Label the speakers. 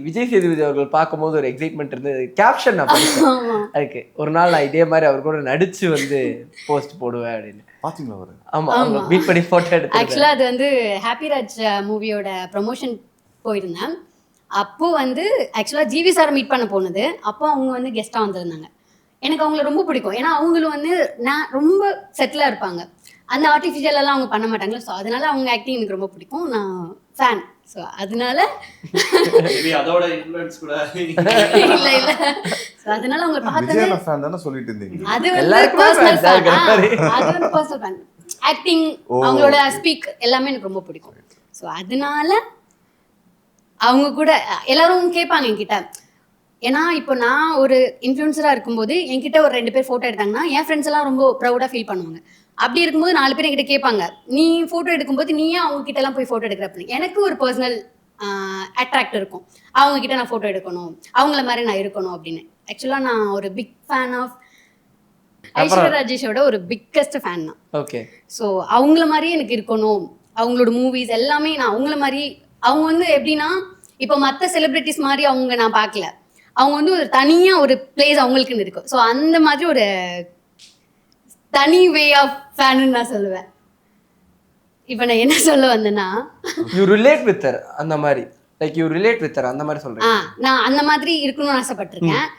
Speaker 1: விஜய் சேதுபதி அவர்கள் பார்க்கும்போது ஒரு எக்ஸைட்மெண்ட் இருந்தது. கேப்ஷன் நான் படிச்சேன். அதுக்கு ஒரு நாள் நான் இதே மாதிரி அவர் கூட நடிச்சு வந்து போஸ்ட் போடுவேன் அப்படின்னு.
Speaker 2: பாத்தீங்களா அவரு?
Speaker 1: ஆமா, அவங்க மீட் பண்ணி போட்டோ எடுத்து.
Speaker 3: ஆக்சுவலா அது வந்து ஹாப்பி ராஜ் மூவியோட ப்ரமோஷன் போயிருந்தேன். அப்போ வந்து ஆக்சுவலா ஜிவி சார் மீட் பண்ண போனது. அப்போ அவங்க வந்து கெஸ்டா வந்திருந்தாங்க. எனக்கு அவங்கள ரொம்ப பிடிக்கும். ஏன்னா அவங்களும் வந்து நான் ரொம்ப செட்டிலா இருப்பாங்க. அந்த ஆர்டிஃபிஷியல் எல்லாம் அவங்க பண்ண மாட்டாங்க. ஸோ அதனால அவங்க ஆக்டிங் எனக்கு ரொம்ப பிடிக்கும். நான் ஃபேன். ஸோ அதனால
Speaker 4: அதோட இன்ஃப்ளூயன்ஸ் கூட
Speaker 3: இல்ல இல்ல. ஸோ அதனால அவங்க பார்த்தது
Speaker 2: விஜய் ஃபேன் தான சொல்லிட்டு இருந்தீங்க.
Speaker 3: அது வந்து
Speaker 1: எல்லாருக்கும்
Speaker 3: பர்சனல்
Speaker 1: fans
Speaker 3: ஃபேன்.
Speaker 1: இருக்கிற மாதிரி.
Speaker 3: அது வந்து பர்சனல் ஃபேன். ஆக்டிங் அவங்களோட ஸ்பீக் எல்லாமே எனக்கு ரொம்ப பிடிக்கும். ஸோ அதனால அவங்க கூட எல்லாரும் கேட்பாங்க என்கிட்ட. ஏன்னா இப்போ நான் ஒரு இன்ஃப்ளூயன்சராக இருக்கும்போது என்கிட்ட ஒரு 2 பேர் ஃபோட்டோ எடுத்தாங்கன்னா என் ஃப்ரெண்ட்ஸ் எல்லாம் ரொம்ப ப்ரௌடாக ஃபீல் பண்ணுவாங்க. அப்படி இருக்கும்போது 4 பேர் என்கிட்ட கேட்பாங்க, நீ ஃபோட்டோ எடுக்கும்போது நீ ஏன் அவங்க கிட்ட எல்லாம் போய் ஃபோட்டோ எடுக்கிற அப்படின்னு. எனக்கு ஒரு பர்சனல் அட்ராக்ட் இருக்கும். அவங்க கிட்ட நான் ஃபோட்டோ எடுக்கணும், அவங்கள மாதிரி நான் இருக்கணும் அப்படின்னு. ஆக்சுவலாக நான் ஒரு பிக் ஃபேன் ஆஃப் ஐஸ்வர்யா ராஜேஷோட ஒரு பிக்கஸ்ட் ஃபேன் தான்.
Speaker 1: ஓகே.
Speaker 3: ஸோ அவங்கள மாதிரியே எனக்கு இருக்கணும். அவங்களோட மூவிஸ் எல்லாமே நான் அவங்கள மாதிரி. அவங்க வந்து எப்படின்னா இப்போ மற்ற செலிபிரிட்டிஸ் மாதிரி அவங்க நான் பார்க்கல. அவங்க வந்து ஒரு தனியாக ஒரு பிளேஸ் அவங்களுக்குன்னு இருக்கும். ஸோ அந்த மாதிரி ஒரு தனி வே ஆஃப் ஃபேன்னு நான் சொல்லுவேன். இப்போ நான் என்ன சொல்ல வந்தேன்னா
Speaker 1: யூ ரிலேட் வித் ஹர் அந்த மாதிரி. Like you relate with her அந்த மாதிரி சொல்றேன்.
Speaker 3: நான் அந்த மாதிரி இருக்கணும்னு ஆசைப்பட்டிருக்கேன்.